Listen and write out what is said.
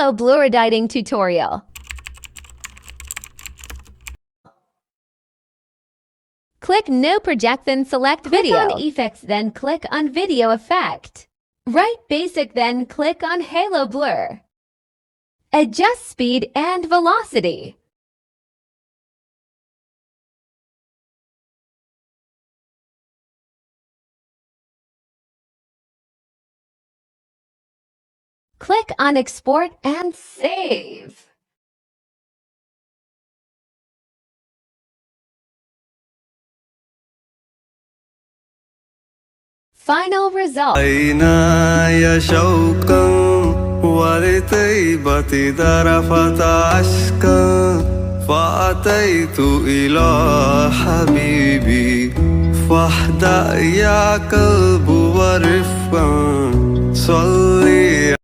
Halo blur editing tutorial. Click No Project, then select Video. Click on Effects, then click on Video Effect. Right Basic, then click on Halo Blur. Adjust speed and velocity. Click on Export and Save. Final result. عيناي شوقا ولطيبة ذرفت عشقا فأتيت إلى حبيبي فاهدأ يا قلب ورفقا صلي